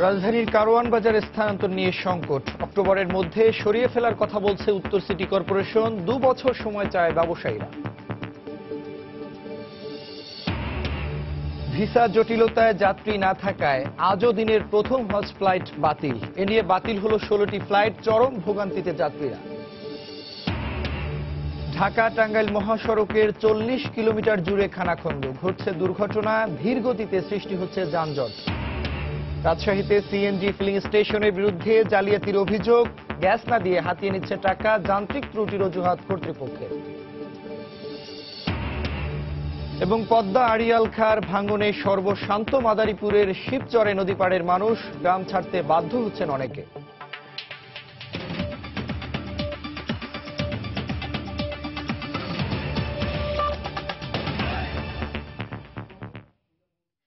রাজধানীর কারওয়ান বাজার স্থানান্তর নিয়ে সংকট। অক্টোবরের মধ্যে সরিয়ে ফেলার কথা বলছে উত্তর সিটি কর্পোরেশন। 2 বছর সময় চায় ব্যবসায়ীরা। ভিসা জটিলতায় যাত্রী না থাকায় আজও দিনের প্রথম হজ ফ্লাইট বাতিল। এ নিয়ে বাতিল হলো 16টি ফ্লাইট। চরম ভোগান্তিতে যাত্রীরা। ঢাকা টাঙ্গাইল মহাসড়কের 40 কিলোমিটার জুড়ে খানাখন্দ। ঘটছে দুর্ঘটনা, ধীর গতিতে সৃষ্টি হচ্ছে যানজট। রাজশাহীতে সিএনজি ফিলিং স্টেশনের বিরুদ্ধে জালিয়াতির অভিযোগ। গ্যাস না দিয়ে হাতিয়ে নিচ্ছে টাকা, যান্ত্রিক ত্রুটির অজুহাত কর্তৃপক্ষের। এবং পদ্মা আড়িয়াল খার ভাঙনে সর্বশান্ত মাদারীপুরের শিবচরে নদী পাড়ের মানুষ। গ্রাম ছাড়তে বাধ্য হচ্ছেন অনেকে।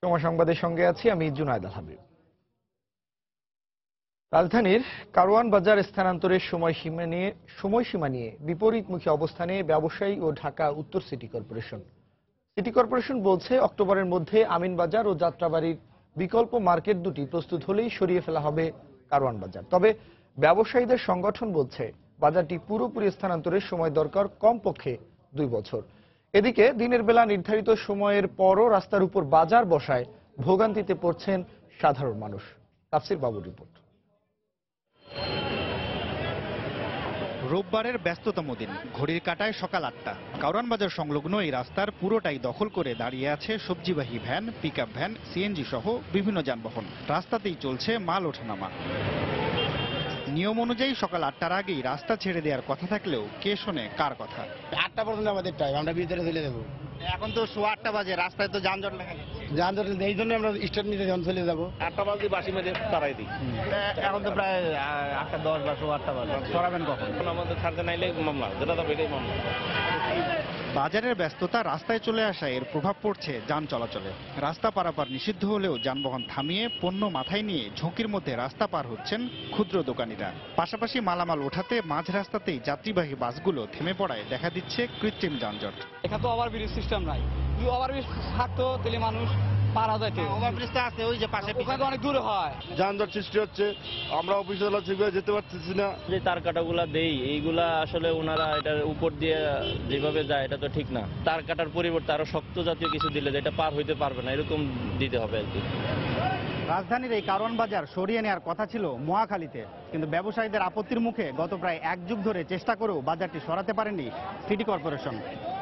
সময় সংবাদের সঙ্গে আছি আমি জুনায়েদ আল হাবিব। রাজধানীর কারওয়ান বাজার স্থানান্তরের সময়সীমা নিয়ে বিপরীতমুখী অবস্থানে ব্যবসায়ী ও ঢাকা উত্তর সিটি কর্পোরেশন। সিটি কর্পোরেশন বলছে অক্টোবরের মধ্যে আমিনবাজার ও যাত্রাবাড়ির বিকল্প মার্কেট দুটি প্রস্তুত হলেই সরিয়ে ফেলা হবে কারওয়ান বাজার। তবে ব্যবসায়ীদের সংগঠন বলছে বাজারটি পুরোপুরি স্থানান্তরের সময় দরকার কমপক্ষে 2 বছর। এদিকে দিনের বেলা নির্ধারিত সময়ের পরও রাস্তার উপর বাজার বসায় ভোগান্তিতে পড়ছেন সাধারণ মানুষ। তাফসির বাবুর রিপোর্ট। রোববারের ব্যস্ততম দিন, ঘড়ির কাঁটায় সকাল 8টা। কারওয়ান বাজার সংলগ্ন এই রাস্তার পুরোটাই দখল করে দাঁড়িয়ে আছে সবজিবাহী ভ্যান, পিকআপ ভ্যান, সিএনজি সহ বিভিন্ন যানবাহন। রাস্তাতেই চলছে মাল ওঠানামা। নিয়ম অনুযায়ী সকাল 8টার আগেই রাস্তা ছেড়ে দেওয়ার কথা থাকলেও কে শোনে কার কথা। 8টা পর্যন্ত আমাদের টাইম, আমরা ভিতরে চলে যাবো। এখন তো 8:15 বাজে, রাস্তায় তো যানজট লেগে গেছে। যানজট এই জন্য আমরা স্টার্ট নিতে যখন চলে যাবো 8টা বাজে বাসি মেজে তারাই দিই। এখন তো প্রায় 8:10 বা 8:15 বাজে। সরাবেন কখন? আমাদের ছাড়তে নাইলে মামলা, যেটা তো এটাই মামলা। বাজারের ব্যস্ততা রাস্তায় চলে আসায় এর প্রভাব পড়ছে যান চলাচলে। রাস্তা পারাপার নিষিদ্ধ হলেও যানবাহন থামিয়ে পণ্য মাথায় নিয়ে ঝুঁকির মধ্যে রাস্তা পার হচ্ছেন ক্ষুদ্র দোকানিরা। পাশাপাশি মালামাল ওঠাতে মাঝ রাস্তাতেই যাত্রীবাহী বাসগুলো থেমে পড়ায় দেখা দিচ্ছে কৃত্রিম যানজট। এখানে তো ওভারব্রিজ সিস্টেম নাই। যদি ওভারব্রিজ থাকতো তাহলে মানুষ পার হয়ে যেত। ওভারব্রিজটা আছে ওই যে পাশে, ওখানে অনেক দূরে হয়। যানজট সৃষ্টি হচ্ছে, আমরা অফিসে ঠিকভাবে যেতে পারতেছি না। যে তার কাটাগুলা দেই, এইগুলা আসলে ওনারা এটার উপর দিয়ে যেভাবে যায় এটা তো ঠিক না। তার কাটার পরিবর্তে আরো শক্ত জাতীয় কিছু দিলে যেটা পার হইতে পারবে না, এরকম দিতে হবে আর কি। রাজধানীর এই কারওয়ান বাজার সরিয়ে নেওয়ার কথা ছিল মহাখালীতে, কিন্তু ব্যবসায়ীদের আপত্তির মুখে গত প্রায় 1 যুগ ধরে চেষ্টা করেও বাজারটি সরাতে পারেনি সিটি কর্পোরেশন।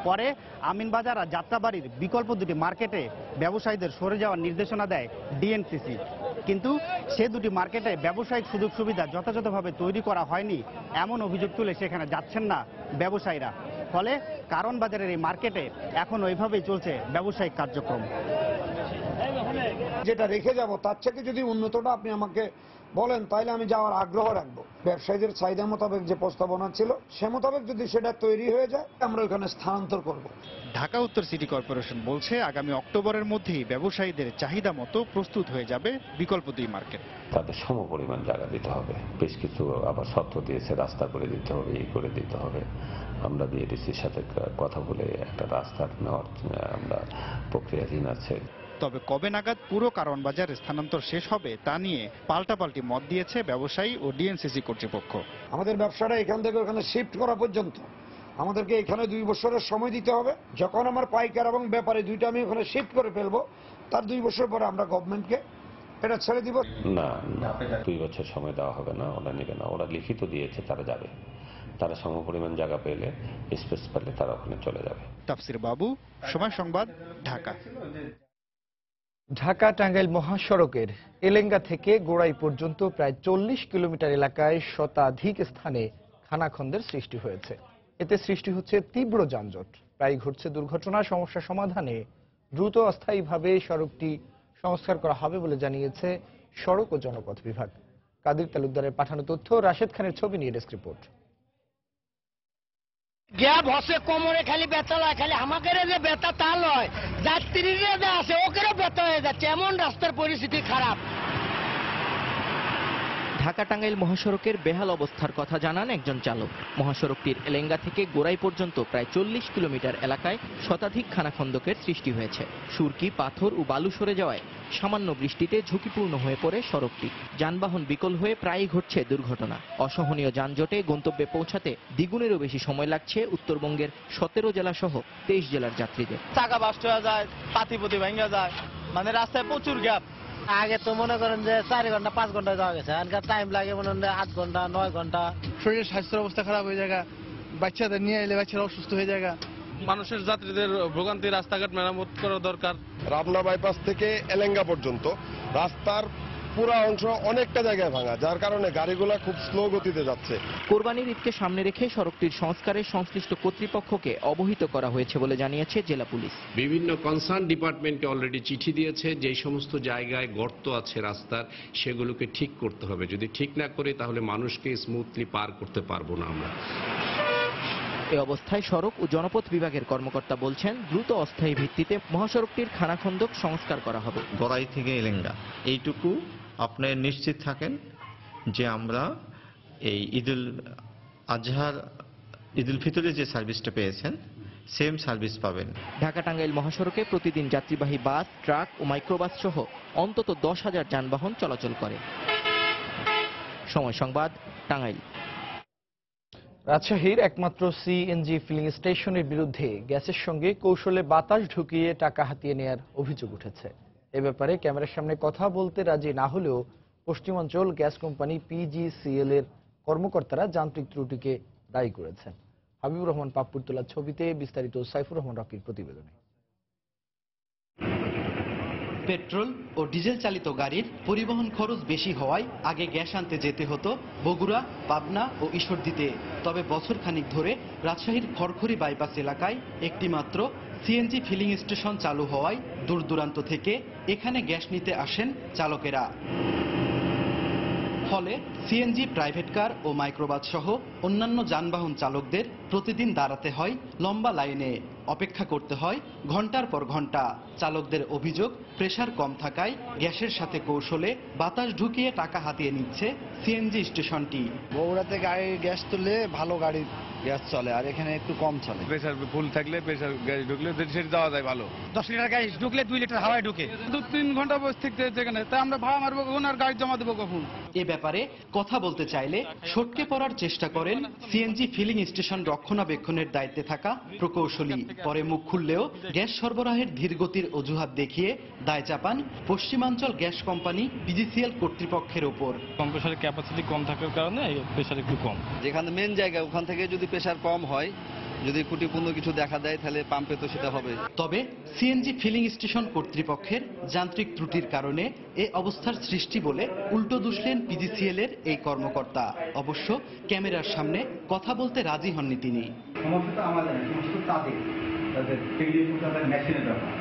পরে আমিনবাজার আর যাত্রাবাড়ির বিকল্প দুটি মার্কেটে ব্যবসায়ীদের সরে যাওয়ার নির্দেশনা দেয় ডিএনসিসি। কিন্তু সে দুটি মার্কেটে ব্যবসায়িক সুযোগ সুবিধা যথাযথভাবে তৈরি করা হয়নি এমন অভিযোগ তুলে সেখানে যাচ্ছেন না ব্যবসায়ীরা। ফলে কারওয়ান বাজারের এই মার্কেটে এখন ওইভাবেই চলছে ব্যবসায়িক কার্যক্রম। যেটা রেখে যাব তার থেকে যদি উন্নতটা আপনি আমাকে বলেন তাহলে আমি যাওয়ার আগ্রহ রাখবো। ব্যবসায়ীদের চাহিদা মোতাবেক যে প্রস্তাবনা ছিল সে মোতাবেক যদি সেটা তৈরি হয়ে যায় আমরা ওখানে স্থানান্তর করব। ঢাকা উত্তর সিটি কর্পোরেশন বলছে আগামী অক্টোবরের মধ্যেই ব্যবসায়ীদের চাহিদা মতো প্রস্তুত হয়ে যাবে বিকল্প 2 মার্কেট। তাদের সমপরিমাণ জায়গা দিতে হবে, বেশ কিছু আবার শর্ত দিয়েছে, রাস্তা করে দিতে হবে, এই করে দিতে হবে। আমরা বিএডিসির সাথে কথা বলে একটা রাস্তা নেওয়ার আমরা প্রক্রিয়াধীন আছে। তবে কবে নাগাদ পুরো কারওয়ান বাজার স্থানান্তর শেষ হবে তা নিয়ে পাল্টাপাল্টি মত দিয়েছে ব্যবসায়ী ও ডিএনসিসি কর্তৃপক্ষ। আমাদের ব্যবসাটা এখান থেকে ওখানে শিফট করা পর্যন্ত আমাদেরকে এখানে 2 বছরের সময় দিতে হবে। যখন আমার পাইকার এবং ব্যাপারী দুইটা আমি ওখানে শিফট করে ফেলবো, তার 2 বছর পরে আমরা গভর্নমেন্টকে এটা ছেড়ে দিব। না, 2 বছর সময় দেওয়া হবে না, ওরা নেবে না। ওরা লিখিত দিয়েছে তারা যাবে, তারা সমপরিমাণ জায়গা পেলে, স্পেস পেলে তারা ওখানে চলে যাবে। তাফসির বাবু, সময় সংবাদ, ঢাকা। ঢাকা টাঙ্গাইল মহাসড়কের এলেঙ্গা থেকে গোড়াই পর্যন্ত প্রায় 40 কিলোমিটার এলাকায় শতাধিক স্থানে খানাখন্দের সৃষ্টি হয়েছে। এতে সৃষ্টি হচ্ছে তীব্র যানজট। প্রায় ঘটছে দুর্ঘটনা। সমস্যা সমাধানে দ্রুত অস্থায়ীভাবে সড়কটি সংস্কার করা হবে বলে জানিয়েছে সড়ক ও জনপথ বিভাগ। কাদির তালুকদারের পাঠানো তথ্য, রাশেদ খানের ছবি নিয়ে ডেস্ক রিপোর্ট। গ্যাপ হসে কোমরে খালি ব্যথা লাগে, খালি আমাকে যে ব্যথা তা নয়, যাত্রীরা যে আছে ওকেও ব্যথা হয়ে যাচ্ছে, এমন রাস্তার পরিস্থিতি খারাপ। ঢাকা টাঙ্গাইল মহাসড়কের বেহাল অবস্থার কথা জানান একজন চালক। মহাসড়কটির এলেঙ্গা থেকে গোড়াই পর্যন্ত প্রায় 40 কিলোমিটার এলাকায় শতাধিক খানাখন্দকের সৃষ্টি হয়েছে। সুরকি, পাথর ও বালু সরে যাওয়ায় সামান্য বৃষ্টিতে ঝুঁকিপূর্ণ হয়ে পড়ে সড়কটি। যানবাহন বিকল হয়ে প্রায়ই ঘটছে দুর্ঘটনা। অসহনীয় যানজটে গন্তব্যে পৌঁছাতে দ্বিগুণেরও বেশি সময় লাগছে উত্তরবঙ্গের 17 জেলা সহ 23 জেলার যাত্রীদের। চাকা বাস্ট হয়ে যায়, পাতিপতি ভেঙে যায়, মানে রাস্তায় প্রচুর গ্যাপ। আগে তো মনে করেন যে 4 ঘন্টা 5 ঘন্টা যাওয়া গেছে, এখনকার টাইম লাগে মনে হয় 8 ঘন্টা 9 ঘন্টা। শরীরের স্বাস্থ্যের অবস্থা খারাপ হয়ে যায়, বাচ্চাদের নিয়ে এলে বাচ্চারা অসুস্থ হয়ে যায়। মানুষের যাত্রীদের ভোগান্তি রাস্তাঘাট মেরামত করা দরকার। রামনা বাইপাস থেকে এলেঙ্গা পর্যন্ত রাস্তার পুরা অংশ অনেকটা জায়গায় ভাঙা, যার কারণে গাড়িগুলা খুব স্লো গতিতে যাচ্ছে। কোরবানির ঈদকে সামনে রেখে সড়কটির সংস্কারে সংশ্লিষ্ট কর্তৃপক্ষকে অবহিত করা হয়েছে বলে জানিয়েছে জেলা পুলিশ। বিভিন্ন কনসার্ন ডিপার্টমেন্টকে অলরেডি চিঠি দিয়েছে, যে সমস্ত জায়গায় গর্ত আছে রাস্তার সেগুলোকে ঠিক করতে হবে। যদি ঠিক না করে তাহলে মানুষকে স্মুথলি পার করতে পারবো না আমরা। এ অবস্থায় সড়ক ও জনপথ বিভাগের কর্মকর্তা বলছেন, দ্রুত অস্থায়ী ভিত্তিতে মহাসড়কটির খানাখন্দক সংস্কার করা হবে। গড়াই থেকে এলেঙ্গা এইটুকু আপনি নিশ্চিত থাকেন যে আমরা এই ঈদুল আজহার ঈদুল ফিতরের যে সার্ভিসটা পেয়েছেন সেম সার্ভিস পাবেন। ঢাকা টাঙ্গাইল মহাসড়কে প্রতিদিন যাত্রীবাহী বাস, ট্রাক ও মাইক্রোবাস সহ অন্তত 10,000 যানবাহন চলাচল করে। সময় সংবাদ, টাঙ্গাইল। রাজশাহীর একমাত্র সিএনজি ফিলিং স্টেশনের বিরুদ্ধে গ্যাসের সঙ্গে কৌশলে বাতাস ঢুকিয়ে টাকা হাতিয়ে নেয়ার অভিযোগ উঠেছে। এ ব্যাপারে ক্যামেরার সামনে কথা বলতে রাজি না হলেও পশ্চিমাঞ্চল গ্যাস কোম্পানি পিজিসিএল এর কর্মকর্তারা যান্ত্রিক ত্রুটিকে দায়ী করেছেন। হাবিবুর রহমান পাপ্পুর তোলা ছবিতে বিস্তারিত সাইফুর রহমান রকির প্রতিবেদনে। পেট্রোল ও ডিজেল চালিত গাড়ির পরিবহন খরচ বেশি হওয়ায় আগে গ্যাস আনতে যেতে হতো বগুড়া, পাবনা ও ঈশ্বরদীতে। তবে বছরখানিক ধরে রাজশাহীর খড়খড়ি বাইপাস এলাকায় একটি মাত্র সিএনজি ফিলিং স্টেশন চালু হওয়ায় দূর দূরান্ত থেকে এখানে গ্যাস নিতে আসেন চালকেরা। ফলে সিএনজি, প্রাইভেট কার ও মাইক্রোবাস সহ অন্যান্য যানবাহন চালকদের প্রতিদিন দাঁড়াতে হয় লম্বা লাইনে, অপেক্ষা করতে হয় ঘন্টার পর ঘন্টা। চালকদের অভিযোগ, প্রেসার কম থাকায় গ্যাসের সাথে কৌশলে বাতাস ঢুকিয়ে টাকা হাতিয়ে নিচ্ছে সিএনজি স্টেশনটি। বগুড়াতে গাড়ি গ্যাস তুললে ভালো গাড়ি গ্যাস চলে, আর এখানে একটু কম চলে। প্রেসার ফুল থাকলে প্রেসার গ্যাস ঢুকলে সেটা যাওয়া যায় ভালো। 10 লিটার গ্যাস ঢুকলে 2 লিটার হাওয়ায় ঢুকে। 2-3 ঘন্টা বসে থাকতে যেখানে, তাই আমরা ভাড়া মারবো কখন আর গাড়ি জমা দেবো কখন? এ ব্যাপারে কথা বলতে চাইলে সটকে পড়ার চেষ্টা করেন সিএনজি ফিলিং স্টেশন রক্ষণাবেক্ষণের দায়িত্বে থাকা প্রকৌশলী। পরে মুখ খুললেও গ্যাস সরবরাহের ধীরগতির অজুহাত দেখিয়ে দায় চাপান পশ্চিমাঞ্চল গ্যাস কোম্পানি পিজিসিএল কর্তৃপক্ষের ওপর। কম্প্রেসারের ক্যাপাসিটি কম থাকার কারণে প্রেসার একটু কম। যেখানে মেন জায়গা ওখান থেকে যদি প্রেসার কম হয়, যদি ত্রুটিপূর্ণ কিছু দেখা দেয় তাহলে পাম্পে তো সেটা হবে। তবে সিএনজি ফিলিং স্টেশন কর্তৃপক্ষের যান্ত্রিক ত্রুটির কারণে এ অবস্থার সৃষ্টি বলে উল্টো দুষলেন পিজিসিএল এর এই কর্মকর্তা। অবশ্য ক্যামেরার সামনে কথা বলতে রাজি হননি তিনি। সমস্যাটা আমাদের না, সমস্যা তাদের মেশিনের ব্যাপার।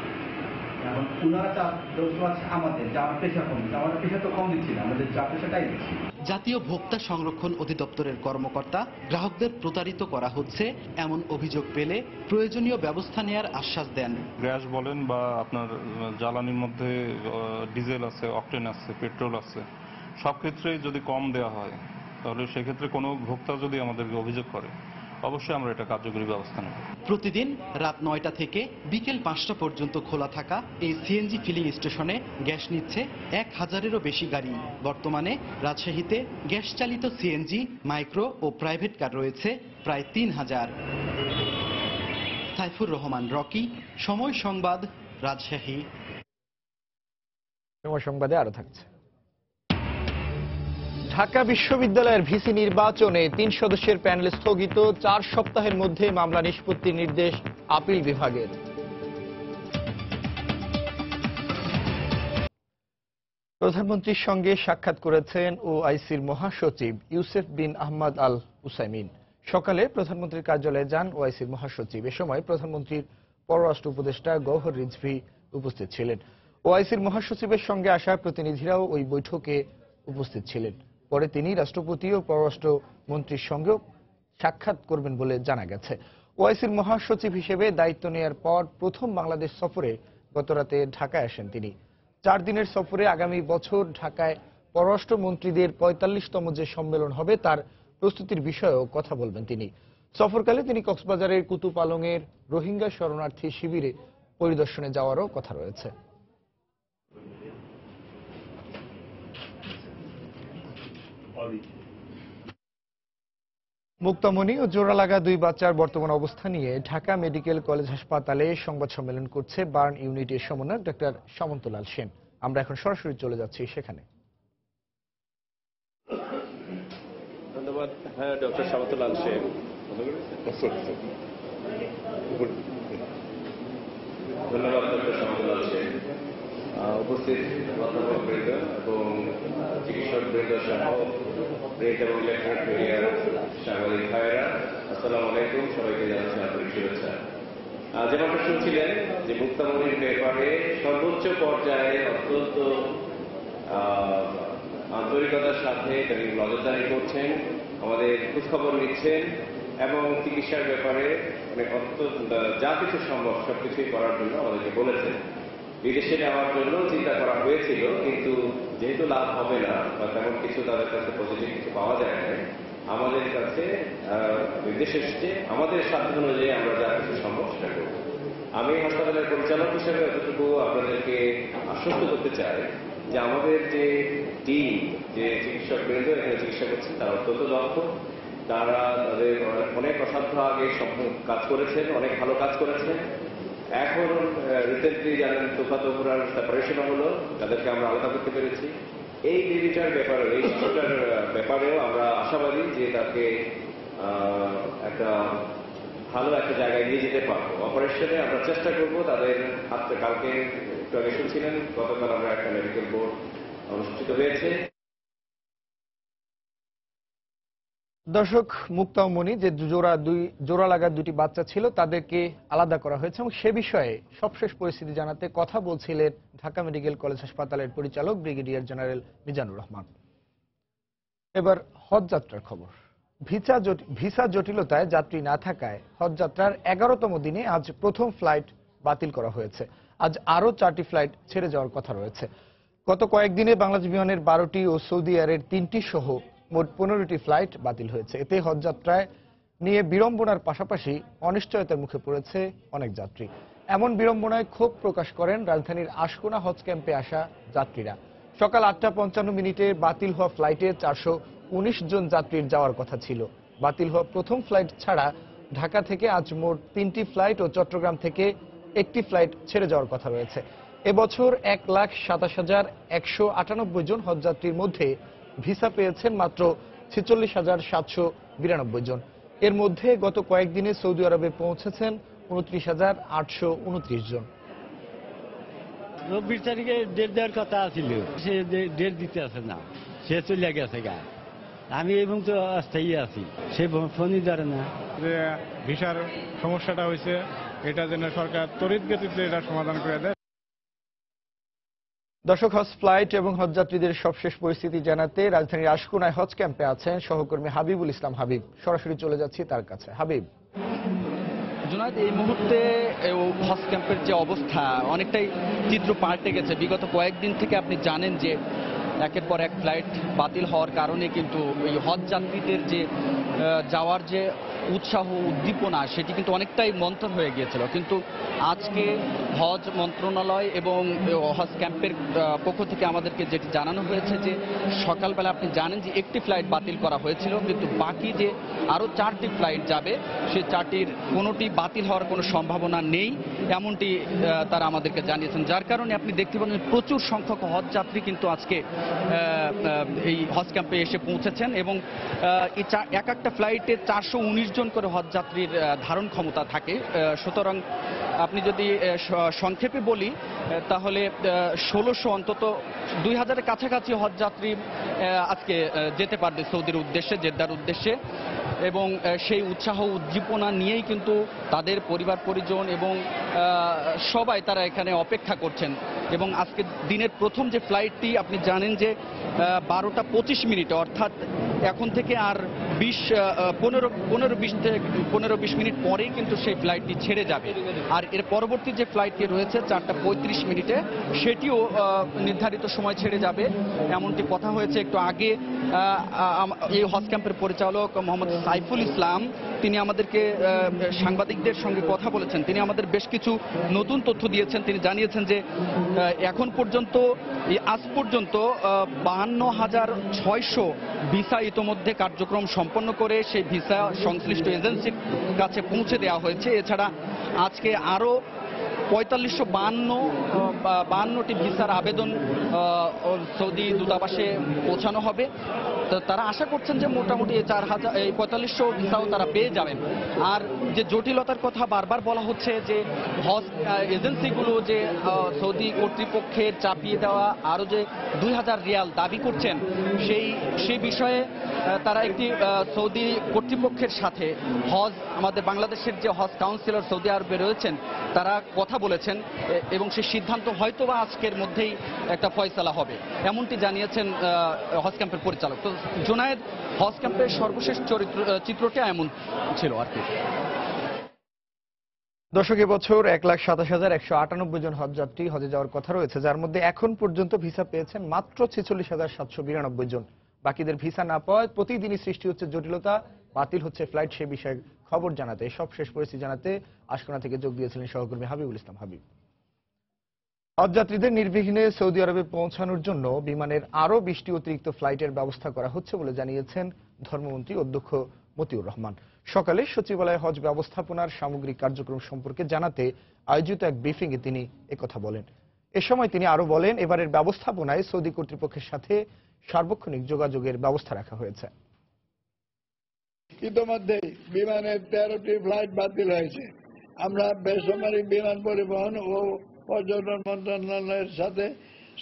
এখন ওনারা দোষ আছে আমাদের, যে আমার পেশা কম, আমাদের পেশা তো কম দিচ্ছি না, আমাদের যা পেশাটাই দিচ্ছি। জাতীয় ভোক্তা সংরক্ষণ অধিদপ্তরের কর্মকর্তা গ্রাহকদের প্রতারিত করা হচ্ছে এমন অভিযোগ পেলে প্রয়োজনীয় ব্যবস্থা নেয়ার আশ্বাস দেন। গ্যাস বলেন বা আপনার জ্বালানির মধ্যে ডিজেল আছে, অকটেন আছে, পেট্রোল আছে, সব ক্ষেত্রেই যদি কম দেওয়া হয় তাহলে সেক্ষেত্রে কোনো ভোক্তা যদি আমাদেরকে অভিযোগ করে অবশ্যই আমরা এটা কার্যকরী ব্যবস্থা নেব। প্রতিদিন রাত 9টা থেকে বিকেল 5টা পর্যন্ত খোলা থাকা এই সিএনজি ফিলিং স্টেশনে গ্যাস নিচ্ছে 1000-এরও বেশি গাড়ি। বর্তমানে রাজশাহীতে গ্যাস চালিত সিএনজি, মাইক্রো ও প্রাইভেট কার রয়েছে প্রায় 3000। সাইফুর রহমান রকি, সময় সংবাদ, রাজশাহী। সময় সংবাদে আরো থাকছে। ঢাকা বিশ্ববিদ্যালয়ের ভিসি নির্বাচনে 3 সদস্যের প্যানেল স্থগিত, 4 সপ্তাহের মধ্যে মামলা নিষ্পত্তির নির্দেশ আপিল বিভাগের। প্রধানমন্ত্রীর সঙ্গে সাক্ষাৎ করেছেন ওআইসির মহাসচিব ইউসেফ বিন আহমদ আল উসাইমিন। সকালে প্রধানমন্ত্রীর কার্যালয়ে যান ওআইসির মহাসচিব। এ সময় প্রধানমন্ত্রীর পররাষ্ট্র উপদেষ্টা গওহর রিজভী উপস্থিত ছিলেন। ওআইসির মহাসচিবের সঙ্গে আসা প্রতিনিধিরাও ওই বৈঠকে উপস্থিত ছিলেন। পরে তিনি রাষ্ট্রপতি ও পররাষ্ট্র মন্ত্রীর সঙ্গেও সাক্ষাৎ করবেন বলে জানা গেছে। ওআইসির মহাসচিব হিসেবে দায়িত্ব নেয়ার পর প্রথম বাংলাদেশ সফরে গতরাতে ঢাকায় আসেন তিনি। 4 দিনের সফরে আগামী বছর ঢাকায় পররাষ্ট্রমন্ত্রীদের ৪৫তম যে সম্মেলন হবে তার প্রস্তুতির বিষয়েও কথা বলবেন তিনি। সফরকালে তিনি কক্সবাজারের কুতুপালংয়ের রোহিঙ্গা শরণার্থী শিবিরে পরিদর্শনে যাওয়ারও কথা রয়েছে। মুক্তামণি ও জোড়ালাগা দুই বাচ্চার বর্তমান অবস্থা নিয়ে ঢাকা মেডিকেল কলেজ হাসপাতালে সংবাদ সম্মেলন করছে বার্ন ইউনিটের সমন্বয়ক ডক্টর সামন্তলাল সেন। আমরা এখন সরাসরি চলে যাচ্ছি সেখানে। ধন্যবাদ। হ্যাঁ, ডক্টর সামন্তলাল সেন। ধন্যবাদ ডক্টর সামন্তলাল সেন। উপস্থিত অধ্যাপকবৃন্দ এবং চিকিৎসকবৃন্দ সহ প্রিন্ট এবং ইলেকট্রনিক মিডিয়ার সাংবাদিক ভাইয়েরা, আসসালামু আলাইকুম। সবাইকে জানাচ্ছি আন্তরিক শুভেচ্ছা। যেমনটা শুনছিলেন যে মুক্তামণির ব্যাপারে সর্বোচ্চ পর্যায়ে অত্যন্ত আন্তরিকতার সাথে তিনি নজরদারি করছেন, আমাদের খোঁজখবর নিচ্ছেন এবং চিকিৎসার ব্যাপারে অত্যন্ত যা কিছু সম্ভব সবকিছুই করার জন্য আমাদেরকে বলেছেন। বিদেশে নেওয়ার জন্য চিন্তা করা হয়েছিল, কিন্তু যেহেতু লাভ হবে না বা তেমন কিছু তাদের কাছে পজিটিভ কিছু পাওয়া যায় না, আমাদের কাছে নির্দেশ এসেছে আমাদের সাধ্য অনুযায়ী আমরা যা কিছু সম্ভব সেটা করব। আমি হাসপাতালের পরিচালক হিসেবে এতটুকু আপনাদেরকে আশ্বস্ত করতে চাই যে আমাদের যে টিম, যে চিকিৎসকবৃন্দ এখানে চিকিৎসা করছেন তারা অত্যন্ত দক্ষ। তারা তাদের অনেক অসাধ্য আগে কাজ করেছেন, অনেক ভালো কাজ করেছেন। এখন রিসেন্টলি জানেন তোফা তোফরার সেপারেশন হলো, তাদেরকে আমরা আলাদা করতে পেরেছি। এই বেবিটার ব্যাপারে, এই শিশুটার ব্যাপারেও আমরা আশাবাদী যে তাকে একটা ভালো একটা জায়গায় নিয়ে যেতে পারবো। অপারেশনে আমরা চেষ্টা করবো তাদের হাতে। কালকে একটু আগে শুনছিলেন, গতকাল আমরা একটা মেডিকেল বোর্ড অনুষ্ঠিত হয়েছে। দর্শক, মুক্তামণি যে জোড়া লাগা দুটি বাচ্চা ছিল তাদেরকে আলাদা করা হয়েছে এবং সে বিষয়ে সবশেষ পরিস্থিতি জানাতে কথা বলছিলেন ঢাকা মেডিকেল কলেজ হাসপাতালের পরিচালক ব্রিগেডিয়ার জেনারেল মিজানুর রহমান। এবার হজ যাত্রার খবর। ভিসা জটিলতায় যাত্রী না থাকায় হজ যাত্রার 11তম দিনে আজ প্রথম ফ্লাইট বাতিল করা হয়েছে। আজ আরও 4টি ফ্লাইট ছেড়ে যাওয়ার কথা রয়েছে। গত কয়েকদিনে বাংলাদেশ বিমানের 12টি ও সৌদি এয়ারের 3টি সহ মোট 15টি ফ্লাইট বাতিল হয়েছে। এতে হজ যাত্রায় নিয়ে বিড়ম্বনার পাশাপাশি অনিশ্চয়তার মুখে পড়েছে অনেক যাত্রী। এমন বিড়ম্বনায় ক্ষোভ প্রকাশ করেন রাজধানীর আশকোনা হজ ক্যাম্পে আসা যাত্রীরা। সকাল 8:55 বাতিল হওয়া ফ্লাইটে 419 জন যাত্রীর যাওয়ার কথা ছিল। বাতিল হওয়া প্রথম ফ্লাইট ছাড়া ঢাকা থেকে আজ মোট 3টি ফ্লাইট ও চট্টগ্রাম থেকে 1টি ফ্লাইট ছেড়ে যাওয়ার কথা রয়েছে। এবছর 1,27,198 জন হজযাত্রীর মধ্যে ভিসা পেয়েছেন মাত্র 46,792 জন। এর মধ্যে গত কয়েকদিনে সৌদি আরবে পৌঁছেছেন 29,829 জন। 20 তারিখে ডেট দেওয়ার কথা ছিল, সে ডেট দিতে আসে না, সে চলে গেছে গা। আমি এবং তো অস্থায়ী আছি, সে ফোনই ধরে না। যে ভিসার সমস্যাটা হয়েছে, এটা যেন সরকার তড়িৎ গতিতে এটা সমাধান করে দেয়। দর্শক, হজ ফ্লাইট এবং হজযাত্রীদের সবশেষ পরিস্থিতি জানাতে রাজধানীর আশকোনায় হজ ক্যাম্পে আছেন সহকর্মী হাবিবুল ইসলাম হাবিব। সরাসরি চলে যাচ্ছি তার কাছে। হাবিব। জুনায়েদ, এই মুহূর্তে হজ ক্যাম্পের যে অবস্থা অনেকটাই চিত্র পাল্টে গেছে। বিগত কয়েকদিন থেকে আপনি জানেন যে একের পর এক ফ্লাইট বাতিল হওয়ার কারণে কিন্তু এই হজ যাত্রীদের যে যাওয়ার যে উৎসাহ উদ্দীপনা সেটি কিন্তু অনেকটাই মন্থর হয়ে গিয়েছিল। কিন্তু আজকে হজ মন্ত্রণালয় এবং হজ ক্যাম্পের পক্ষ থেকে আমাদেরকে যেটি জানানো হয়েছে যে সকালবেলা আপনি জানেন যে একটি ফ্লাইট বাতিল করা হয়েছিল, কিন্তু বাকি যে আরও 4টি ফ্লাইট যাবে সেই 4টির কোনোটি বাতিল হওয়ার কোনো সম্ভাবনা নেই, এমনটি তারা আমাদেরকে জানিয়েছেন। যার কারণে আপনি দেখতে পাবেন প্রচুর সংখ্যক হজ যাত্রী কিন্তু আজকে এই হজ ক্যাম্পে এসে পৌঁছেছেন এবং এই এক একটা ফ্লাইটে 419 জন করে হজ যাত্রীর ধারণ ক্ষমতা থাকে। সুতরাং আপনি যদি সংক্ষেপে বলি তাহলে 1600 অন্তত 2000-এর কাছাকাছি হজ যাত্রী আজকে যেতে পারবে সৌদির উদ্দেশ্যে, জেদ্দার উদ্দেশ্যে। এবং সেই উৎসাহ উদ্দীপনা নিয়েই কিন্তু তাদের পরিবার পরিজন এবং সবাই তারা এখানে অপেক্ষা করছেন। এবং আজকে দিনের প্রথম যে ফ্লাইটটি আপনি জানেন যে 12:25 অর্থাৎ এখন থেকে আর 15-20 মিনিট পরেই কিন্তু সেই ফ্লাইটটি ছেড়ে যাবে। আর এর পরবর্তী যে ফ্লাইটটি রয়েছে 4:35 সেটিও নির্ধারিত সময় ছেড়ে যাবে, এমনটি কথা হয়েছে একটু আগে। এই হজ ক্যাম্পের পরিচালক মোহাম্মদ সাইফুল ইসলাম তিনি আমাদেরকে সাংবাদিকদের সঙ্গে কথা বলেছেন। তিনি আমাদের বেশ কিছু নতুন তথ্য দিয়েছেন। তিনি জানিয়েছেন যে এখন পর্যন্ত আজ পর্যন্ত 52,600 ভিসা ইতোমধ্যে কার্যক্রম সম্পন্ন করে সেই ভিসা সংশ্লিষ্ট এজেন্সির কাছে পৌঁছে দেওয়া হয়েছে। এছাড়া আজকে আরও 4552টি ভিসার আবেদন সৌদি দূতাবাসে পৌঁছানো হবে। তো তারা আশা করছেন যে মোটামুটি 4500 ভিসাও তারা পেয়ে যাবেন। আর যে জটিলতার কথা বারবার বলা হচ্ছে যে হজ এজেন্সিগুলো যে সৌদি কর্তৃপক্ষের চাপিয়ে দেওয়া আরও যে 2000 রিয়াল দাবি করছেন, সেই বিষয়ে তারা একটি সৌদি কর্তৃপক্ষের সাথে আমাদের বাংলাদেশের যে হজ কাউন্সিলর সৌদি আরবে রয়েছেন তারা কথা বলেছেন এবং সেই সিদ্ধান্ত হয়তোবা আজকের মধ্যেই একটা ফয়সালা হবে, এমনটি জানিয়েছেন হজ ক্যাম্পের পরিচালক। তো জুনায়েদ, হজ ক্যাম্পের সর্বশেষ চিত্রটা এমন ছিল আর কি। দর্শক, এবছর 1,27,198 জন হজযাত্রী হজে যাওয়ার কথা রয়েছে, যার মধ্যে এখন পর্যন্ত ভিসা পেয়েছেন মাত্র 46,792 জন। বাকিদের ভিসা না পাওয়ায় প্রতিদিনই সৃষ্টি হচ্ছে জটিলতা, বাতিল হচ্ছে ফ্লাইট। সে বিষয়ে খবর জানাতে, সব শেষ পরিস্থিতি জানাতে আশকোনা থেকে যোগ দিয়েছিলেন সহকর্মী হাবিবুল ইসলাম হাবিব। হজযাত্রীদের নির্বিঘ্নে সৌদি আরবে পৌঁছানোর জন্য বিমানের আরও 20টি অতিরিক্ত ফ্লাইটের ব্যবস্থা করা হচ্ছে বলে জানিয়েছেন ধর্মমন্ত্রী অধ্যক্ষ মতিউর রহমান। সকালে সচিবালয়ে হজ ব্যবস্থাপনার সামগ্রিক কার্যক্রম সম্পর্কে জানাতে আয়োজিত এক ব্রিফিংয়ে তিনি একথা বলেন। এ সময় তিনি আরো বলেন, এবারের ব্যবস্থাপনায় সৌদি কর্তৃপক্ষের সাথে সার্বক্ষণিক যোগাযোগের ব্যবস্থা রাখা হয়েছে। ইতিমধ্যে বিমানের 13টি ফ্লাইট বাতিল হয়েছে। আমরা বেসামরিক বিমান পরিবহন ও পর্যটন মন্ত্রণালয়ের সাথে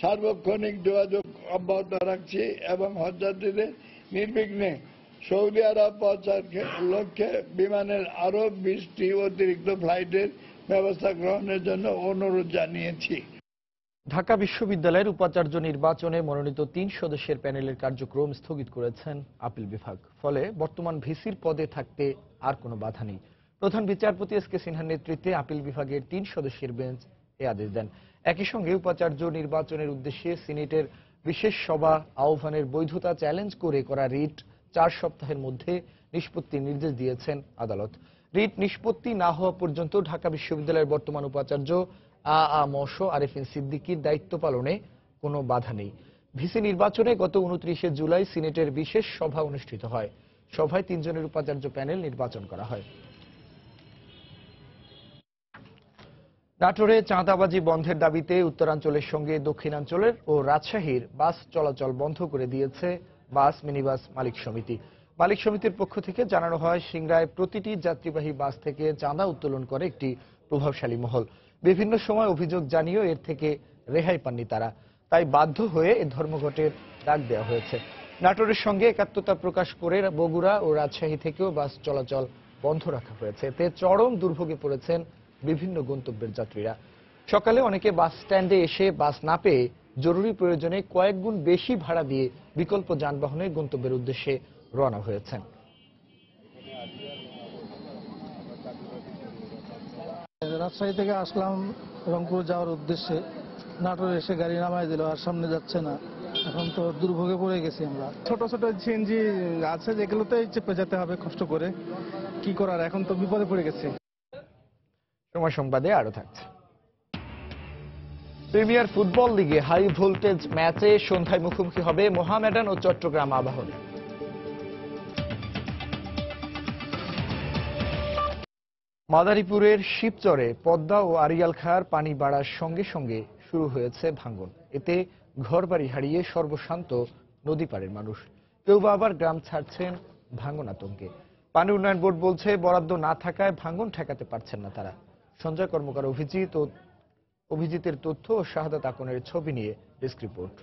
সার্বক্ষণিক যোগাযোগ অব্যাহত রাখছি এবং হজযাত্রীদের নির্বিঘ্নে সৌদি আরব পৌঁছার লক্ষ্যে বিমানের আরো 20টি অতিরিক্ত ফ্লাইটের ব্যবস্থা গ্রহণের জন্য অনুরোধ জানিয়েছি। ঢাকা বিশ্ববিদ্যালয়ের উপাচার্য নির্বাচনে মনোনীত 3 সদস্যের প্যানেলের কার্যক্রম স্থগিত করেছেন আপিল বিভাগ। ফলে বর্তমান ভিসির পদে থাকতে আর কোনো বাধা নেই। প্রধান বিচারপতি এস কে সিনহার নেতৃত্বে আপিল বিভাগের 3 সদস্যের বেঞ্চ এ আদেশ দেন। একই সঙ্গে উপাচার্য নির্বাচনের উদ্দেশ্যে সিনেটের বিশেষ সভা আহ্বানের বৈধতা চ্যালেঞ্জ করে করা রিট 4 সপ্তাহের মধ্যে নিষ্পত্তির নির্দেশ দিয়েছেন আদালত। রিট নিষ্পত্তি না হওয়া পর্যন্ত ঢাকা বিশ্ববিদ্যালয়ের বর্তমান উপাচার্য মশ আরেফিন সিদ্দিকীর দায়িত্ব পালনে কোনো বাধা নেই। ভিসি নির্বাচনে গত 29 জুলাই সিনেটের বিশেষ সভা অনুষ্ঠিত হয়। সভায় 3 জনের উপাচার্য প্যানেল নির্বাচন করা হয়। নাটোরে চাঁদাবাজি বন্ধের দাবিতে উত্তরাঞ্চলের সঙ্গে দক্ষিণাঞ্চলের ও রাজশাহীর বাস চলাচল বন্ধ করে দিয়েছে বাস মিনিবাস মালিক সমিতি। মালিক সমিতির পক্ষ থেকে জানানো হয়, সিংড়ায় প্রতিটি যাত্রীবাহী বাস থেকে চাঁদা উত্তোলন করে একটি প্রভাবশালী মহল। বিভিন্ন সময় অভিযোগ জানিয়েও এর থেকে রেহাই পাননি তারা, তাই বাধ্য হয়ে এ ধর্মঘটের ডাক দেওয়া হয়েছে। নাটোরের সঙ্গে একাত্মতা প্রকাশ করে বগুড়া ও রাজশাহী থেকেও বাস চলাচল বন্ধ রাখা হয়েছে। এতে চরম দুর্ভোগে পড়েছেন বিভিন্ন গন্তব্যের যাত্রীরা। সকালে অনেকে বাস স্ট্যান্ডে এসে বাস না পেয়ে জরুরি প্রয়োজনে কয়েক গুণ বেশি ভাড়া দিয়ে বিকল্প যানবাহনে গন্তব্যের উদ্দেশ্যে রওনা হয়েছেন। রাজশাহী থেকে আসলাম রংপুর যাওয়ার উদ্দেশ্যে, নাটোরে এসে গাড়ি নামাই দিল, আর সামনে যাচ্ছে না। এখন তো দুর্ভোগে পড়ে গেছি আমরা। ছোট ছোট সিএনজি আছে যেগুলোতেই চেপে যেতে হবে কষ্ট করে, কি করার, এখন তো বিপদে পড়ে গেছে। সময় সংবাদে আরো থাকছে। প্রিমিয়ার ফুটবল লিগে হাই ভোল্টেজ ম্যাচে সন্ধ্যায় মুখোমুখি হবে মোহামেডান ও চট্টগ্রাম আবাহনী। মাদারীপুরের শিবচরে পদ্মা ও আড়িয়ালখার পানি বাড়ার সঙ্গে সঙ্গে শুরু হয়েছে ভাঙন। এতে ঘরবাড়ি হারিয়ে সর্বশান্ত নদী পাড়ের মানুষ, কেউ বা আবার গ্রাম ছাড়ছেন ভাঙন আতঙ্কে। পানি উন্নয়ন বোর্ড বলছে, বরাদ্দ না থাকায় ভাঙন ঠেকাতে পারছেন না তারা। সঞ্জয় কর্মকার অভিজিতের তথ্য ও শাহাদাত আকনের ছবি নিয়ে ডেস্ক রিপোর্ট।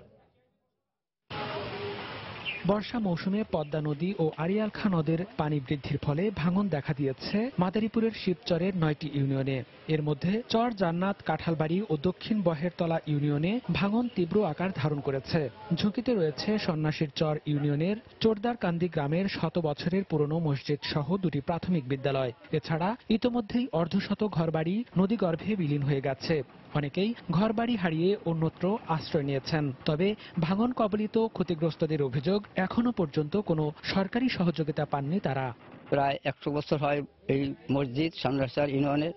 বর্ষা মৌসুমে পদ্মা নদী ও আড়িয়াল খাঁ নদের পানি বৃদ্ধির ফলে ভাঙন দেখা দিয়েছে মাদারীপুরের শিবচরের 9টি ইউনিয়নে। এর মধ্যে চর জান্নাত, কাঁঠালবাড়ি ও দক্ষিণ বহেরতলা ইউনিয়নে ভাঙন তীব্র আকার ধারণ করেছে। ঝুঁকিতে রয়েছে সন্ন্যাসীর চর ইউনিয়নের চোরদারকান্দি গ্রামের 100 বছরের পুরনো মসজিদ সহ 2টি প্রাথমিক বিদ্যালয়। এছাড়া ইতোমধ্যেই অর্ধশত ঘরবাড়ি নদীগর্ভে বিলীন হয়ে গেছে। অনেকেই ঘরবাড়ি হারিয়ে অন্যত্র আশ্রয় নিয়েছেন। তবে ভাঙন কবলিত ক্ষতিগ্রস্তদের অভিযোগ, এখনো পর্যন্ত কোনো সরকারি সহযোগিতা পাননি তারা। প্রায় 100 বছর হয় এই মসজিদ সামরাসার ইউনিয়নের,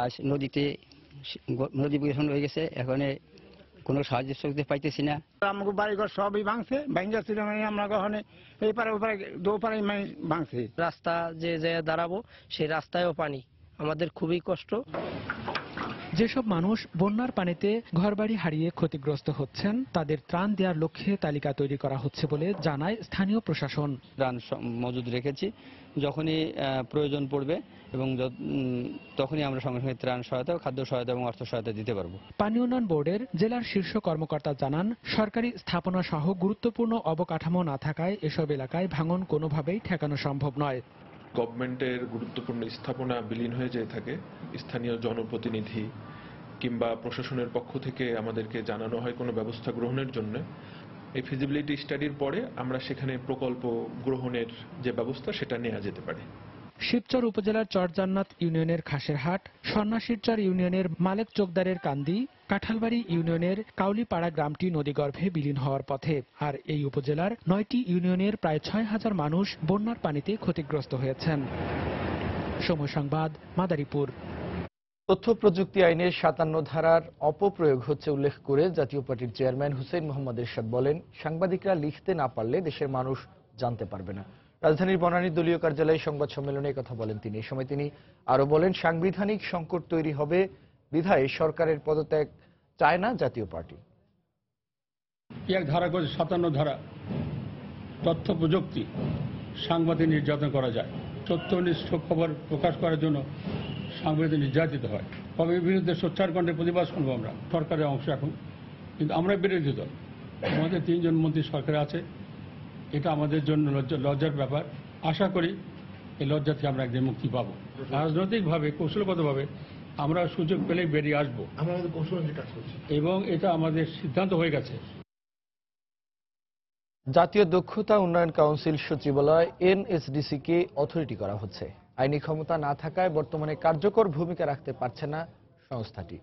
আজ নদী বিলীন হয়ে গেছে। এখানে কোনো সাহায্য সুবিধা পাইতেছি না। আমাকে বাড়িঘর সবই ভাঙছে, ভাঙা ছিল আমরা কখনো এই পারে ওপারে দোপারে ভাঙছে। রাস্তা যে জায়গায় দাঁড়াবো সেই রাস্তায়ও পানি, আমাদের খুবই কষ্ট। যেসব মানুষ বন্যার পানিতে ঘরবাড়ি হারিয়ে ক্ষতিগ্রস্ত হচ্ছেন তাদের ত্রাণ দেওয়ার লক্ষ্যে তালিকা তৈরি করা হচ্ছে বলে জানায় স্থানীয় প্রশাসন। ত্রাণ মজুদ রেখেছি, যখনই প্রয়োজন পড়বে এবং তখনই আমরা সঙ্গে সঙ্গে ত্রাণ সহায়তা, খাদ্য সহায়তা এবং অর্থ সহায়তা দিতে পারবো। পানি উন্নয়ন বোর্ডের জেলার শীর্ষ কর্মকর্তা জানান, সরকারি স্থাপনা সহ গুরুত্বপূর্ণ অবকাঠামো না থাকায় এসব এলাকায় ভাঙন কোনোভাবেই ঠেকানো সম্ভব নয়। গভর্নমেন্টের গুরুত্বপূর্ণ স্থাপনা বিলীন হয়ে যেয়ে থাকে। স্থানীয় জনপ্রতিনিধি কিংবা প্রশাসনের পক্ষ থেকে আমাদেরকে জানানো হয় কোনো ব্যবস্থা গ্রহণের জন্য। এই ফিজিবিলিটি স্টাডির পরে আমরা সেখানে প্রকল্প গ্রহণের যে ব্যবস্থা সেটা নেওয়া যেতে পারে। শিবচর উপজেলার চরজান্নাত ইউনিয়নের খাসেরহাট, সন্ন্যাসীরচর ইউনিয়নের মালেক চোকদারের কান্দি, কাঁঠালবাড়ি ইউনিয়নের কাউলিপাড়া গ্রামটি নদীগর্ভে বিলীন হওয়ার পথে। আর এই উপজেলার 9টি ইউনিয়নের প্রায় 6000 মানুষ বন্যার পানিতে ক্ষতিগ্রস্ত হয়েছেন। সময় সংবাদ, মাদারীপুর। তথ্য প্রযুক্তি আইনের 57 ধারার অপপ্রয়োগ হচ্ছে উল্লেখ করে জাতীয় পার্টির চেয়ারম্যান হুসেইন মোহাম্মদ এরশাদ বলেন, সাংবাদিকরা লিখতে না পারলে দেশের মানুষ জানতে পারবে না। রাজধানীর বনানীর দলীয় কার্যালয়ে সংবাদ সম্মেলনে কথা বলেন তিনি। এই সময় তিনি আরো বলেন, সাংবিধানিক সংকট তৈরি হবে বিধায় সরকারের পদত্যাগ চায় না জাতীয় পার্টি। এক ধারা করে 57 ধারা তথ্য প্রযুক্তি সাংবাদিক নির্যাতন করা যায়। সত্যনিষ্ঠ খবর প্রকাশ করার জন্য সাংবাদিক নির্যাতিত হয়। কবির বিরুদ্ধে সোচ্চার কণ্ঠে প্রতিবাদ করবো আমরা, সরকারের অংশ এখন, কিন্তু আমরা বিরোধী দল। আমাদের 3 জন মন্ত্রী সরকারে আছে, এটা আমাদের জন্য লজ্জার ব্যাপার। আশা করি এই লজ্জা থেকে আমরা একদিন মুক্তি পাবো। রাজনৈতিকভাবে কৌশলগতভাবে আমরা সুযোগ পেলেই বেরিয়ে আসবো এবং এটা আমাদের সিদ্ধান্ত হয়ে গেছে। জাতীয় দক্ষতা উন্নয়ন কাউন্সিল সচিবালয় এনএসডিসি কে অথরিটি করা হচ্ছে। আইনি ক্ষমতা না থাকায় বর্তমানে কার্যকর ভূমিকা রাখতে পারছে না সংস্থাটি।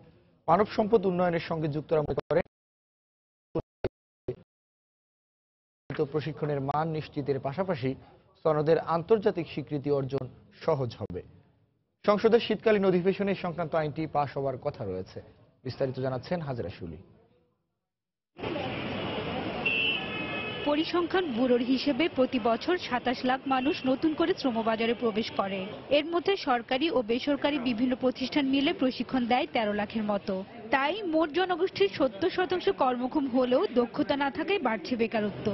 মানব সম্পদ উন্নয়নের সঙ্গে যুক্তরা মনে করেন প্রশিক্ষণের মান নিশ্চিতের পাশাপাশি সনদের আন্তর্জাতিক স্বীকৃতি অর্জন সহজ হবে। সংসদের শীতকালীন অধিবেশনে সংক্রান্ত আইনটি পাশ হওয়ার কথা রয়েছে। বিস্তারিত জানাচ্ছেন হাজরা শুলি। পরিসংখ্যান ব্যুরোর হিসেবে প্রতি বছর 27 লাখ মানুষ নতুন করে শ্রমবাজারে প্রবেশ করে। এর মধ্যে সরকারি ও বেসরকারি বিভিন্ন প্রতিষ্ঠান মিলে প্রশিক্ষণ দেয় 13 লাখের মতো। তাই মোট জনগোষ্ঠীর 70% কর্মক্ষম হলেও দক্ষতা না থাকায় বাড়ছে বেকারত্ব।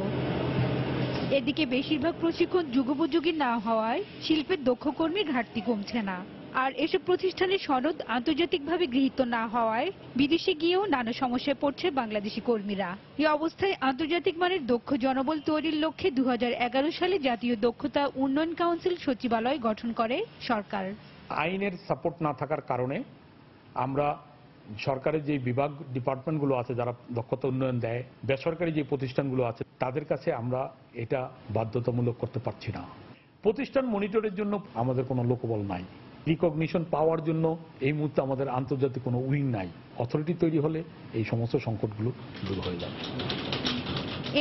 এদিকে বেশিরভাগ প্রশিক্ষণ যুগোপযোগী না হওয়ায় শিল্পের দক্ষ কর্মীর ঘাটতি কমছে না। আর এসব প্রতিষ্ঠানের সনদ আন্তর্জাতিকভাবে গৃহীত না হওয়ায় বিদেশে গিয়েও নানা সমস্যায় পড়ছে বাংলাদেশি কর্মীরা। এই অবস্থায় আন্তর্জাতিক মানের দক্ষ জনবল তৈরির লক্ষ্যে 2011 সালে জাতীয় দক্ষতা উন্নয়ন কাউন্সিল সচিবালয় গঠন করে সরকার। আইনের সাপোর্ট না থাকার কারণে আমরা সরকারের যে বিভাগ ডিপার্টমেন্টগুলো আছে যারা দক্ষতা উন্নয়ন দেয়, বেসরকারি যে প্রতিষ্ঠানগুলো আছে তাদের কাছে আমরা এটা বাধ্যতামূলক করতে পারছি না। প্রতিষ্ঠান মনিটরের জন্য আমাদের কোনো লোকবল নাই। রিকগনিশন পাওয়ার জন্য এই মুহূর্তে আমাদের আন্তর্জাতিক কোনো উইং নাই। অথরিটি তৈরি হলে এই সমস্ত সংকটগুলো দূর হয়ে যাবে।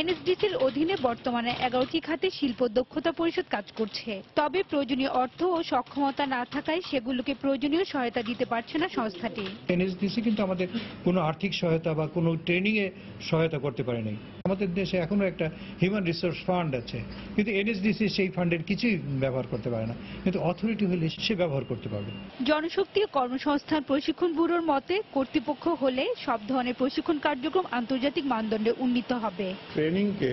এনএসডিসির অধীনে বর্তমানে 11টি খাতে শিল্প দক্ষতা পরিষদ কাজ করছে। তবে প্রয়োজনীয় অর্থ ও সক্ষমতা না থাকায় সেগুলোকে প্রয়োজনীয় সহায়তা দিতে পারছে না সংস্থাটি। এনএসডিসি কিন্তু আমাদের কোনো আর্থিক সহায়তা বা কোনো ট্রেনিং এ সহায়তা করতে পারেনি। আমাদের দেশে এখনো একটা হিউম্যান রিসোর্স ফান্ড আছে, কিন্তু এনএসডিসি সেই ফান্ডের কিছুই ব্যবহার করতে পারে না, কিন্তু অথরিটি হলে সে ব্যবহার করতে পারবে। জনশক্তি ও কর্মসংস্থান প্রশিক্ষণ ব্যুরোর মতে কর্তৃপক্ষ হলে সব ধরনের প্রশিক্ষণ কার্যক্রম আন্তর্জাতিক মানদণ্ডে উন্নীত হবে। ট্রেনিংকে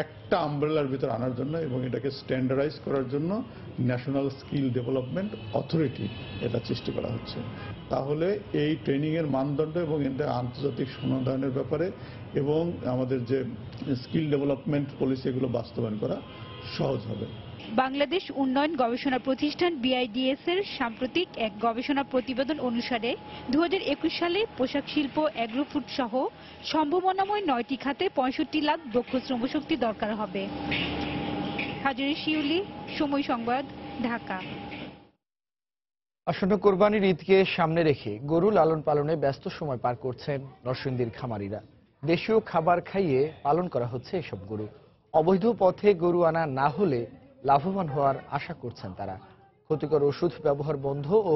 একটা আমব্রেলার ভিতর আনার জন্য এবং এটাকে স্ট্যান্ডার্ডাইজ করার জন্য ন্যাশনাল স্কিল ডেভেলপমেন্ট অথরিটি এটা সৃষ্টি করা হচ্ছে। তাহলে এই ট্রেনিংয়ের মানদণ্ড এবং এটা আন্তর্জাতিক সনদায়নের ব্যাপারে এবং আমাদের যে স্কিল ডেভেলপমেন্ট পলিসি এগুলো বাস্তবায়ন করা সহজ হবে। বাংলাদেশ উন্নয়ন গবেষণা প্রতিষ্ঠান BIDS এর সাম্প্রতিক এক গবেষণা প্রতিবেদন অনুসারে 2021 সালে পোশাক শিল্প, অ্যাগ্রো ফুড সহ সম্ভাবনাময় 9টি খাতে 65 লাখ দক্ষ শ্রমশক্তি দরকার হবে। হাজরি শিউলি, সময় সংবাদ, ঢাকা। আসন্ন কোরবানির ঈদকে সামনে রেখে গরু লালন পালনে ব্যস্ত সময় পার করছেন নরসিংদীর খামারিরা। দেশীয় খাবার খাইয়ে পালন করা হচ্ছে এসব গরু। অবৈধ পথে গরু আনা না হলে লাভবান হওয়ার আশা করছেন তারা। ক্ষতিকর ওষুধ ব্যবহার বন্ধ ও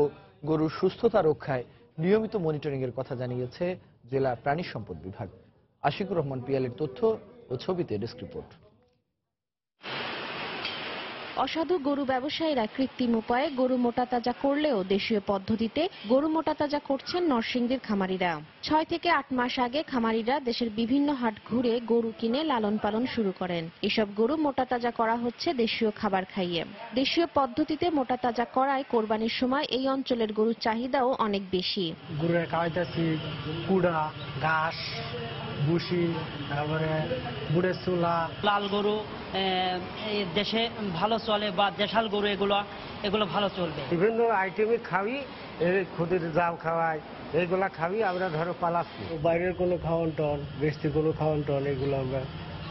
গরুর সুস্থতা রক্ষায় নিয়মিত মনিটরিং এর কথা জানিয়েছে জেলা প্রাণী সম্পদ বিভাগ। আশিকুর রহমান পিয়ালের তথ্য ও ছবিতে ডেস্ক রিপোর্ট। অসাধু গরু ব্যবসায়ীরা কৃত্রিম উপায়ে গরু মোটাতাজা করলেও দেশীয় পদ্ধতিতে গরু মোটাতাজা করছেন নরসিংদীর খামারিরা। 6 থেকে 8 মাস আগে খামারিরা দেশের বিভিন্ন হাট ঘুরে গরু কিনে লালন পালন শুরু করেন। এসব গরু মোটাতাজা করা হচ্ছে দেশীয় খাবার খাইয়ে। দেশীয় পদ্ধতিতে মোটাতাজা করায় কোরবানির সময় এই অঞ্চলের গরুর চাহিদাও অনেক বেশি। গরুরে খাওয়াইতেছি কুড়া, ঘাস, বুসি, তারপরে বুড়ের চুলা। লাল গরু দেশে ভালো চলে বা দেশাল গরু এগুলো ভালো চলবে। বিভিন্ন আইটেমে খাওয়াই, খুদের জাল খাওয়াই, এগুলা খাওয়াই আমরা ধরো পালাচ্ছি। বাইরের কোনো খাওয়ান টন, বেশি কোনো খাওয়ান টন এগুলো আমরা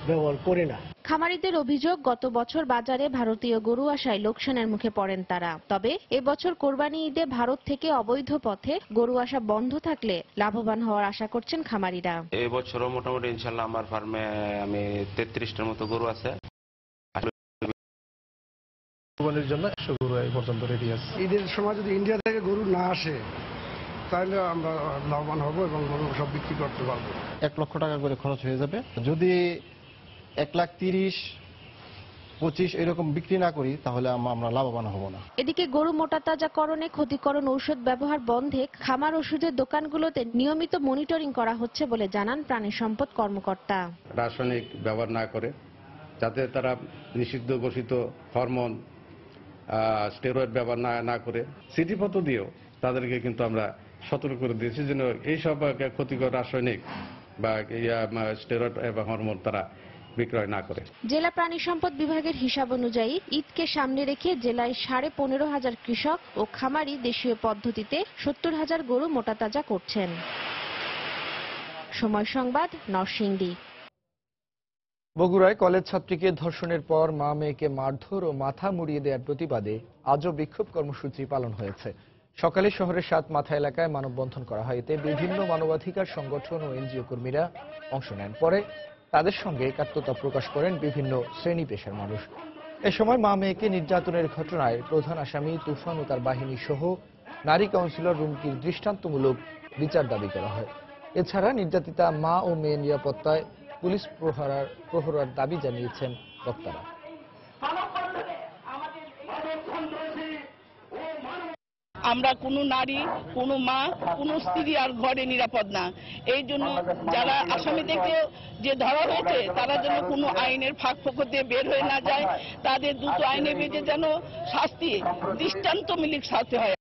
ব্যবহার করি না। খামারিদের অভিযোগ, গত বছর বাজারে ভারতীয় গরু আসায় লোকসানের মুখে পড়েন তারা। তবে এবছর কোরবানি ঈদে ভারত থেকে অবৈধ পথে গরু আসা বন্ধ থাকলে লাভবান হওয়ার আশা করছেন খামারিরা। এই বছরও মোটামুটি ইনশাল্লাহ আমার ফার্মে আমি 33টার মতো গরু আছে। কোরবানির জন্য 100 গরু এই পর্যন্ত রেডি আছে। ঈদের সময় যদি ইন্ডিয়া থেকে গরু না আসে তাহলে আমরা লাভবান হব এবং গরু সব বিক্রি করতে পারবো। 1 লক্ষ টাকা করে খরচ হয়ে যাবে। যদি 1,30,25 এরকম বিক্রি না করি তাহলে আমরা লাভবান হব না। এদিকে গরু মোটাতাজাকরণে ক্ষতিকর ঔষধ ব্যবহার বন্ধে খামার ওষুধের দোকানগুলোতে নিয়মিত মনিটরিং করা হচ্ছে বলে জানান প্রাণী সম্পদ কর্মকর্তা। রাসায়নিক ব্যবহার না করে, যাতে তারা নিষিদ্ধ ঘোষিত হরমোন, স্টেরয়েড ব্যবহার না করে, সিটি পদ্ধতিও তাদেরকে কিন্তু আমরা সতর্ক করে দিয়েছি যেন এইসব ক্ষতিকর রাসায়নিক বা স্টেরয়েড বা হরমোন তারা বিক্রয় না করে। জেলা প্রাণী সম্পদ বিভাগের হিসাব অনুযায়ী ঈদকে সামনে রেখে জেলায় 15,500 কৃষক ও খামারি দেশীয় পদ্ধতিতে 70,000 গরু মোটাতাজা করছেন। সময় সংবাদ, নরসিংদী। বগুড়ায় কলেজ ছাত্রীকে ধর্ষণের পর মা মেয়েকে মারধর ও মাথা মুড়িয়ে দেওয়ার প্রতিবাদে আজও বিক্ষোভ কর্মসূচি পালন হয়েছে। সকালে শহরের 7 মাথা এলাকায় মানববন্ধন করা হয়। এতে বিভিন্ন মানবাধিকার সংগঠন ও এনজিও কর্মীরা অংশ নেন। পরে তাদের সঙ্গে একাত্মতা প্রকাশ করেন বিভিন্ন শ্রেণী পেশার মানুষ। এ সময় মা মেয়েকে নির্যাতনের ঘটনায় প্রধান আসামি তুফান ও তার বাহিনী সহ নারী কাউন্সিলর রুমকির দৃষ্টান্তমূলক বিচার দাবি করা হয়। এছাড়া নির্যাতিতা মা ও মেয়ের নিরাপত্তায় পুলিশ প্রহরার দাবি জানিয়েছেন বক্তারা। আমরা কোনো নারী, কোনো মা, কোনো স্ত্রী আর ঘরে নিরাপদ না। এই জন্য যারা আসামিদেরকে যে ধরা হয়েছে তারা যেন কোনো আইনের ফাঁক ফোকর দিয়ে বের হয়ে না যায়, তাদের দ্রুত আইনে বেঁধে যেন শাস্তি, দৃষ্টান্তমূলক শাস্তি হয়।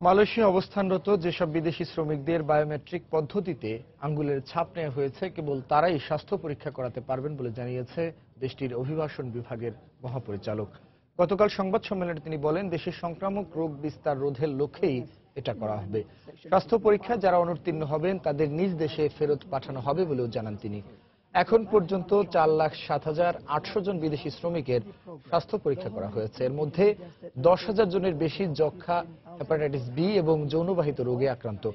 মালয়েশিয়া অবস্থানরত যেসব বিদেশি শ্রমিকদের বায়োমেট্রিক পদ্ধতিতে আঙ্গুলের ছাপ নেওয়া হয়েছে কেবল তারাই স্বাস্থ্য পরীক্ষা করাতে পারবেন বলে জানিয়েছে দেশটির অভিবাসন বিভাগের মহাপরিচালক। গতকাল সংবাদ সম্মেলনে তিনি বলেন, দেশের সংক্রামক রোগ বিস্তার রোধের লক্ষ্যেই এটা করা হবে। স্বাস্থ্য পরীক্ষা যারা অনুত্তীর্ণ হবেন তাদের নিজ দেশে ফেরত পাঠানো হবে বলেও জানান তিনি। এখন পর্যন্ত 4,07,800 জন বিদেশি শ্রমিকের স্বাস্থ্য পরীক্ষা করা হয়েছে। এর মধ্যে 10,000 জনের বেশি যক্ষ্মা, হেপাটাইটিস বি এবং যৌনবাহিত রোগে আক্রান্ত।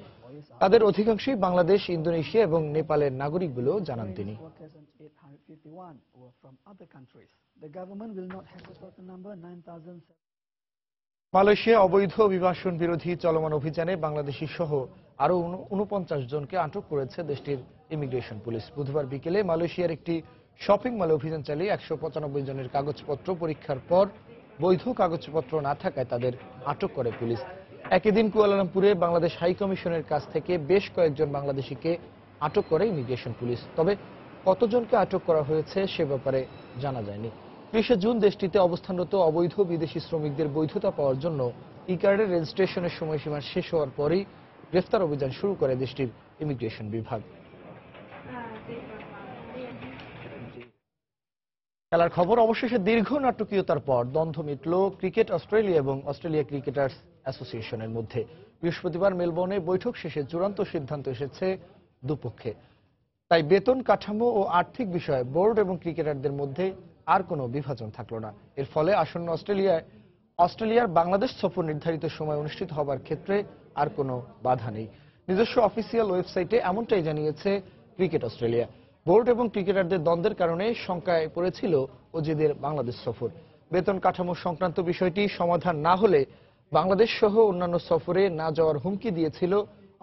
তাদের অধিকাংশই বাংলাদেশ, ইন্দোনেশিয়া এবং নেপালের নাগরিক বলেও জানান তিনি। মালয়েশিয়া অবৈধ অভিবাসন বিরোধী চলমান অভিযানে বাংলাদেশি সহ আরো 49 জনকে আটক করেছে দেশটির ইমিগ্রেশন পুলিশ। বুধবার বিকেলে মালয়েশিয়ার একটি শপিং মলে অভিযান চালিয়ে 195 জনের কাগজপত্র পরীক্ষার পর বৈধ কাগজপত্র না থাকায় তাদের আটক করে পুলিশ। একই দিন কুয়ালালামপুরে বাংলাদেশ হাই কমিশনের কাছ থেকে বেশ কয়েকজন বাংলাদেশিকে আটক করে ইমিগ্রেশন পুলিশ। তবে কতজনকে আটক করা হয়েছে সে ব্যাপারে জানা যায়নি। 30 জুন দেশটিতে অবস্থানরত অবৈধ বিদেশি শ্রমিকদের বৈধতা পাওয়ার জন্য ই-কার্ডের রেজিস্ট্রেশনের সময়সীমা শেষ হওয়ার পরেই গ্রেফতার অভিযান শুরু করে দেশটির ইমিগ্রেশন বিভাগ। খেলার খবর। অবশেষে দীর্ঘ নাটকীয়তার পর দ্বন্দ্ব মিটল ক্রিকেট অস্ট্রেলিয়া এবং অস্ট্রেলিয়া ক্রিকেটার্স অ্যাসোসিয়েশনের মধ্যে। বৃহস্পতিবার মেলবোর্নে বৈঠক শেষে চূড়ান্ত সিদ্ধান্ত এসেছে দুপক্ষে। তাই বেতন কাঠামো ও আর্থিক বিষয়ে বোর্ড এবং ক্রিকেটারদের মধ্যে আর কোনো বিভাজন থাকল না। এর ফলে আসন্ন অস্ট্রেলিয়ার বাংলাদেশ সফর নির্ধারিত সময় অনুষ্ঠিত হবার ক্ষেত্রে আর কোনো বাধা নেই। নিজস্ব অফিসিয়াল ওয়েবসাইটে এমনটাই জানিয়েছে ক্রিকেট অস্ট্রেলিয়া। বোর্ড এবং ক্রিকেটারদের দ্বন্দ্বের কারণে শঙ্কায় পড়েছিল অজিদের বাংলাদেশ সফর। বেতন কাঠামো সংক্রান্ত বিষয়টি সমাধান না হলে বাংলাদেশ সহ অন্যান্য সফরে না যাওয়ার হুমকি দিয়েছিল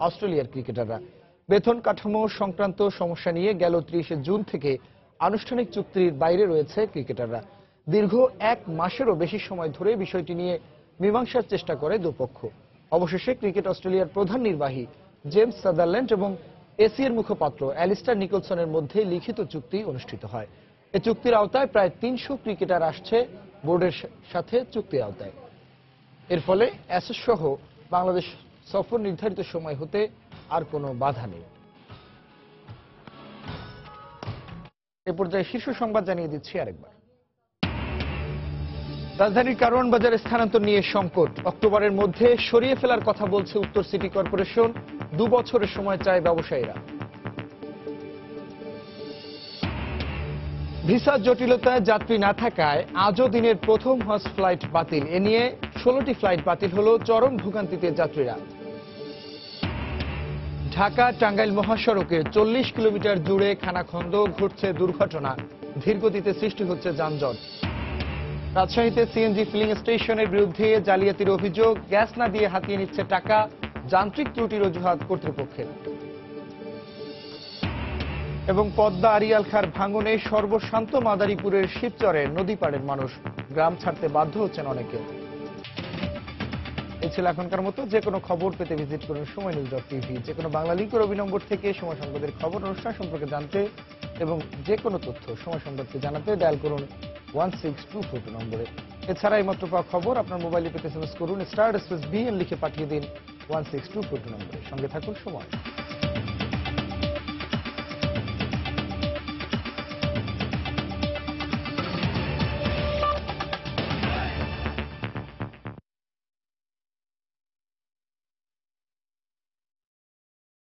অস্ট্রেলিয়ার ক্রিকেটাররা। বেতন কাঠামো সংক্রান্ত সমস্যা নিয়ে গেল 30 জুন থেকে আনুষ্ঠানিক চুক্তির বাইরে রয়েছে ক্রিকেটাররা। দীর্ঘ 1 মাসেরও বেশি সময় ধরে বিষয়টি নিয়ে মীমাংসার চেষ্টা করে দুপক্ষ। অবশেষে ক্রিকেট অস্ট্রেলিয়ার প্রধান নির্বাহী জেমস সাদারল্যান্ড এবং এসিএর মুখপাত্র অ্যালিস্টার নিকলসনের মধ্যে লিখিত চুক্তি অনুষ্ঠিত হয়। এই চুক্তির আওতায় প্রায় 300 ক্রিকেটার আসছে বোর্ডের সাথে চুক্তির আওতায়। এর ফলে অ্যাসেস সহ বাংলাদেশ সফর নির্ধারিত সময় হতে আর কোনো বাধা নেই। এ পর্যায়ে শীর্ষ সংবাদ জানিয়ে দিচ্ছি আরেকবার। রাজধানীর কারওয়ান বাজারে স্থানান্তর নিয়ে সংকট। অক্টোবরের মধ্যে সরিয়ে ফেলার কথা বলছে উত্তর সিটি কর্পোরেশন। 2 বছরের সময় চায় ব্যবসায়ীরা। ভিসা জটিলতায় যাত্রী না থাকায় আজও দিনের প্রথম হজ ফ্লাইট বাতিল। এ নিয়ে 16টি ফ্লাইট বাতিল হলো, চরম ভোগান্তিতে যাত্রীরা। ঢাকা টাঙ্গাইল মহাসড়কে 40 কিলোমিটার জুড়ে খানাখন্দ, ঘটছে দুর্ঘটনা, ধীরগতিতে সৃষ্টি হচ্ছে যানজট। রাজশাহীতে সিএনজি ফিলিং স্টেশনের বিরুদ্ধে জালিয়াতির অভিযোগ, গ্যাস না দিয়ে হাতিয়ে নিচ্ছে টাকা, যান্ত্রিক ত্রুটির অজুহাত কর্তৃপক্ষের। এবং পদ্মা আড়িয়াল খার ভাঙনে সর্বশান্ত মাদারীপুরের শিবচরের নদী পাড়ের মানুষ, গ্রাম ছাড়তে বাধ্য হচ্ছেন অনেকে। এই ছিল এখনকার মতো। যে কোনো খবর পেতে ভিজিট করুন সময়নিউজ.টিভি। যে কোনো বাংলা লিঙ্কের অভিনম্বর থেকে সময় সংবাদের খবর অনুষ্ঠান সম্পর্কে জানতে এবং যে কোনো তথ্য সময় সংবাদকে জানাতে ডায়াল করুন 16242 নম্বরে। এছাড়া এইমাত্র পাওয়া খবর আপনার মোবাইলে পেতে এসএমএস করুন *BN লিখে পাঠিয়ে দিন 16242 নম্বরে। সঙ্গে থাকুন সময়।